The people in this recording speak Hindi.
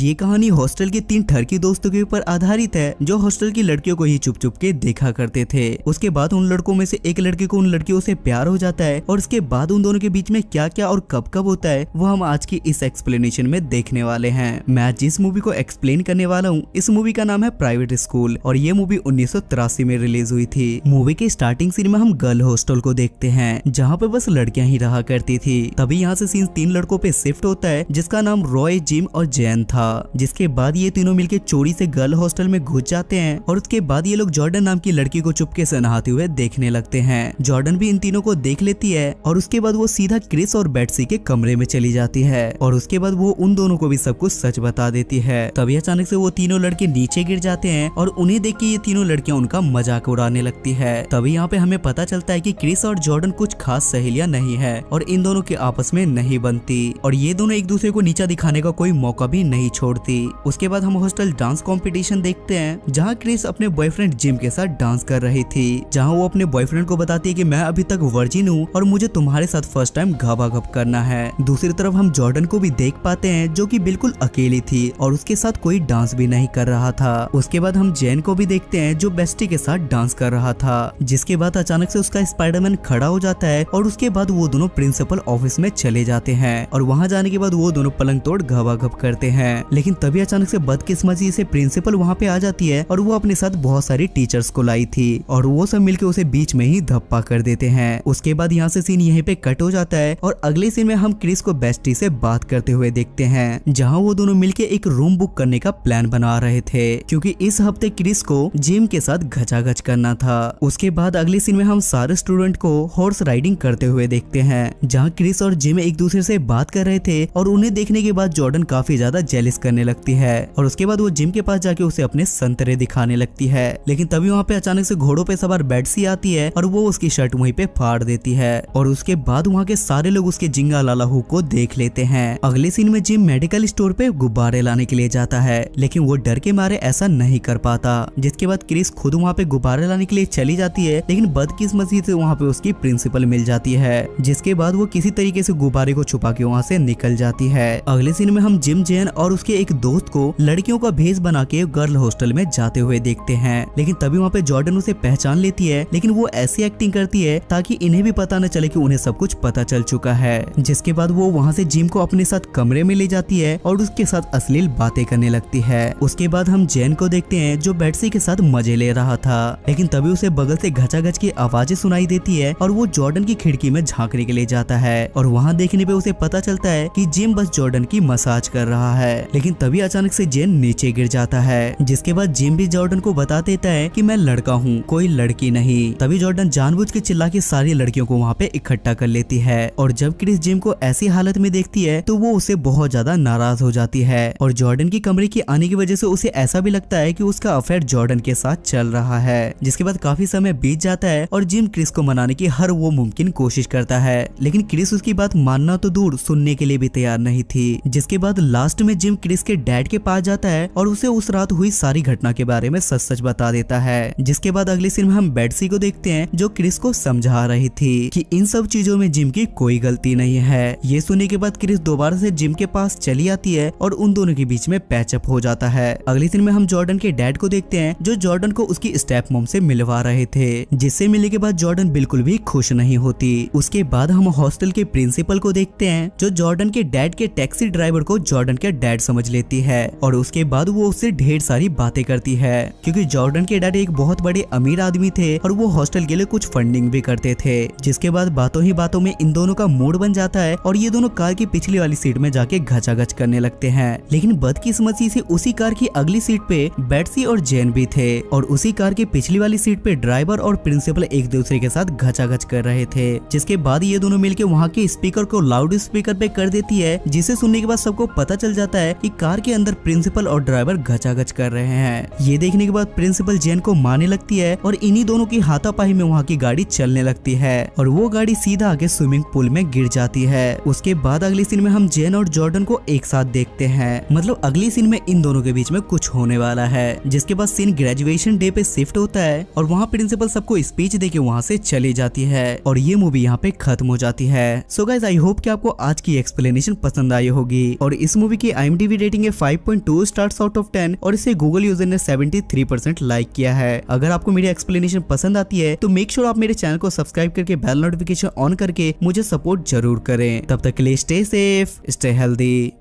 ये कहानी हॉस्टल के 3 ठरकी दोस्तों के ऊपर आधारित है जो हॉस्टल की लड़कियों को ही चुप चुप के देखा करते थे। उसके बाद उन लड़कों में से एक लड़के को उन लड़कियों से प्यार हो जाता है और उसके बाद उन दोनों के बीच में क्या क्या और कब कब होता है वो हम आज की इस एक्सप्लेनेशन में देखने वाले हैं। मैं आज जिस मूवी को एक्सप्लेन करने वाला हूँ इस मूवी का नाम है प्राइवेट स्कूल और ये मूवी 1983 में रिलीज हुई थी। मूवी के स्टार्टिंग सीन में हम गर्ल हॉस्टल को देखते हैं जहाँ पे बस लड़कियां ही रहा करती थी। तभी यहाँ से सीन 3 लड़कों पे शिफ्ट होता है जिसका नाम रॉय, जिम और जैन था। जिसके बाद ये तीनों मिलके चोरी से गर्ल हॉस्टल में घुस जाते हैं और उसके बाद ये लोग जॉर्डन नाम की लड़की को चुपके से नहाते हुए देखने लगते हैं। जॉर्डन भी इन तीनों को देख लेती है और उसके बाद वो सीधा क्रिस और बेट्सी के कमरे में चली जाती है और उसके बाद वो उन दोनों को भी सब कुछ सच बता देती है। तभी अचानक से वो तीनों लड़के नीचे गिर जाते हैं और उन्हें देख के ये तीनों लड़कियां उनका मजाक उड़ाने लगती है। तभी यहाँ पे हमें पता चलता है कि क्रिस और जॉर्डन कुछ खास सहेलियां नहीं है और इन दोनों के आपस में नहीं बनती और ये दोनों एक दूसरे को नीचा दिखाने का कोई मौका भी नहीं छोड़ती। उसके बाद हम हॉस्टल डांस कंपटीशन देखते हैं जहाँ क्रिस अपने बॉयफ्रेंड जिम के साथ डांस कर रही थी, जहाँ वो अपने बॉयफ्रेंड को बताती है कि मैं अभी तक वर्जिन हूँ और मुझे तुम्हारे साथ फर्स्ट टाइम घाबाघब करना है। दूसरी तरफ हम जॉर्डन को भी देख पाते हैं जो कि बिल्कुल अकेली थी और उसके साथ कोई डांस भी नहीं कर रहा था। उसके बाद हम जैन को भी देखते हैं जो बेस्टी के साथ डांस कर रहा था। जिसके बाद अचानक से उसका स्पाइडरमैन खड़ा हो जाता है और उसके बाद वो दोनों प्रिंसिपल ऑफिस में चले जाते हैं और वहाँ जाने के बाद वो दोनों पलंग तोड़ घाबाघब करते हैं। लेकिन तभी अचानक से बदकिस्मती से प्रिंसिपल वहाँ पे आ जाती है और वो अपने साथ बहुत सारी टीचर्स को लाई थी और वो सब मिलके उसे बीच में ही धप्पा कर देते हैं। उसके बाद यहाँ से सीन यहीं पे कट हो जाता है और अगले सीन में हम क्रिस को बेस्टी से बात करते हुए देखते हैं जहाँ वो दोनों मिलके एक रूम बुक करने का प्लान बना रहे थे क्योंकि इस हफ्ते क्रिस को जिम के साथ घचाघच करना था। उसके बाद अगले सीन में हम सारे स्टूडेंट को हॉर्स राइडिंग करते हुए देखते हैं जहाँ क्रिस और जिम एक दूसरे से बात कर रहे थे और उन्हें देखने के बाद जॉर्डन काफी ज्यादा जेलिस करने लगती है और उसके बाद वो जिम के पास जाके उसे अपने संतरे दिखाने लगती है। लेकिन तभी वहाँ पे अचानक से घोड़ों पे सवार बेट्सी आती है और वो उसकी शर्ट वहीं पे फाड़ देती है और उसके बाद वहाँ के सारे लोग उसके जिंगा लाला हु को देख लेते हैं। अगले सीन में जिम मेडिकल स्टोर पे गुब्बारे लाने के लिए जाता है लेकिन वो डर के मारे ऐसा नहीं कर पाता। जिसके बाद क्रिस खुद वहाँ पे गुब्बारे लाने के लिए चली जाती है लेकिन बदकिस्मती से वहाँ पे उसकी प्रिंसिपल मिल जाती है। जिसके बाद वो किसी तरीके से गुब्बारे को छुपा के वहाँ से निकल जाती है। अगले सीन में हम जिम, जैन और उसके एक दोस्त को लड़कियों का भेष बना के गर्ल हॉस्टल में जाते हुए देखते हैं। लेकिन तभी वहाँ पे जॉर्डन उसे पहचान लेती है लेकिन वो ऐसी एक्टिंग करती है ताकि इन्हें भी पता न चले कि उन्हें सब कुछ पता चल चुका है। जिसके बाद वो वहाँ से जिम को अपने साथ कमरे में ले जाती है और उसके साथ अश्लील बातें करने लगती है। उसके बाद हम जैन को देखते हैं जो बेट्सी के साथ मजे ले रहा था लेकिन तभी उसे बगल से घचाघच की आवाजें सुनाई देती है और वो जॉर्डन की खिड़की में झांकने के लिए जाता है और वहाँ देखने पे उसे पता चलता है कि जिम बस जॉर्डन की मसाज कर रहा है। लेकिन तभी अचानक से जैन नीचे गिर जाता है। जिसके बाद जिम भी जॉर्डन को बता देता है कि मैं लड़का हूँ, कोई लड़की नहीं। तभी जॉर्डन जानबूझ के चिल्ला के सारी लड़कियों को वहाँ पे इकट्ठा कर लेती है और जब क्रिस जिम को ऐसी हालत में देखती है तो वो उसे बहुत ज्यादा नाराज हो जाती है और जॉर्डन की कमरे के आने की वजह से उसे ऐसा भी लगता है कि उसका अफेयर जॉर्डन के साथ चल रहा है। जिसके बाद काफी समय बीत जाता है और जिम क्रिस को मनाने की हर वो मुमकिन कोशिश करता है लेकिन क्रिस उसकी बात मानना तो दूर सुनने के लिए भी तैयार नहीं थी। जिसके बाद लास्ट में जिम क्रिस के डैड के पास जाता है और उसे उस रात हुई सारी घटना के बारे में सच सच बता देता है। जिसके बाद अगले सीन में हम बेट्सी को देखते हैं जो क्रिस को समझा रही थी कि इन सब चीजों में जिम की कोई गलती नहीं है। ये सुनने के बाद क्रिस दोबारा से जिम के पास चली आती है और उन दोनों के बीच में पैचअप हो जाता है। अगले सीन में हम जॉर्डन के डैड को देखते हैं जो जॉर्डन को उसकी स्टेप मॉम से मिलवा रहे थे जिससे मिलने के बाद जॉर्डन बिल्कुल भी खुश नहीं होती। उसके बाद हम हॉस्टल के प्रिंसिपल को देखते हैं जो जॉर्डन के डैड के टैक्सी ड्राइवर को जॉर्डन के डैड समझ लेती है और उसके बाद वो उससे ढेर सारी बातें करती है क्योंकि जॉर्डन के डैड एक बहुत बड़े अमीर आदमी थे और वो हॉस्टल के लिए कुछ फंडिंग भी करते थे। जिसके बाद बातों ही बातों में इन दोनों का मूड बन जाता है और ये दोनों कार की पिछली वाली सीट में जाके घचाघच करने लगते हैं। लेकिन बदकिस्मती से उसी कार की अगली सीट पे बेट्सी और जैन भी थे और उसी कार की पिछली वाली सीट पे ड्राइवर और प्रिंसिपल एक दूसरे के साथ घचाघच कर रहे थे। जिसके बाद ये दोनों मिलके वहाँ के स्पीकर को लाउड स्पीकर पे कर देती है जिसे सुनने के बाद सबको पता चल जाता है कि कार के अंदर प्रिंसिपल और ड्राइवर घचाघच कर रहे हैं। ये देखने के बाद प्रिंसिपल जैन को मारने लगती है और इन्हीं दोनों की हाथापाई में वहाँ की गाड़ी चलने लगती है और वो गाड़ी सीधा आके स्विमिंग पूल में गिर जाती है। उसके बाद अगले सीन में हम जैन और जॉर्डन को एक साथ देखते हैं मतलब अगले सीन में इन दोनों के बीच में कुछ होने वाला है। जिसके बाद सीन ग्रेजुएशन डे पे शिफ्ट होता है और वहाँ प्रिंसिपल सबको स्पीच देके वहाँ से चली जाती है और ये मूवी यहाँ पे खत्म हो जाती है। सो गाइस आई होप कि आपको आज की एक्सप्लेनेशन पसंद आई होगी और इस मूवी की IMDb मूवी रेटिंग है 5.2 स्टार्स आउट ऑफ 10 और इसे गूगल यूजर ने 73% लाइक किया है। अगर आपको मेरी एक्सप्लेनेशन पसंद आती है तो मेक श्योर आप मेरे चैनल को सब्सक्राइब करके बेल नोटिफिकेशन ऑन करके मुझे सपोर्ट जरूर करें। तब तक के लिए स्टे सेफ, स्टे हेल्दी।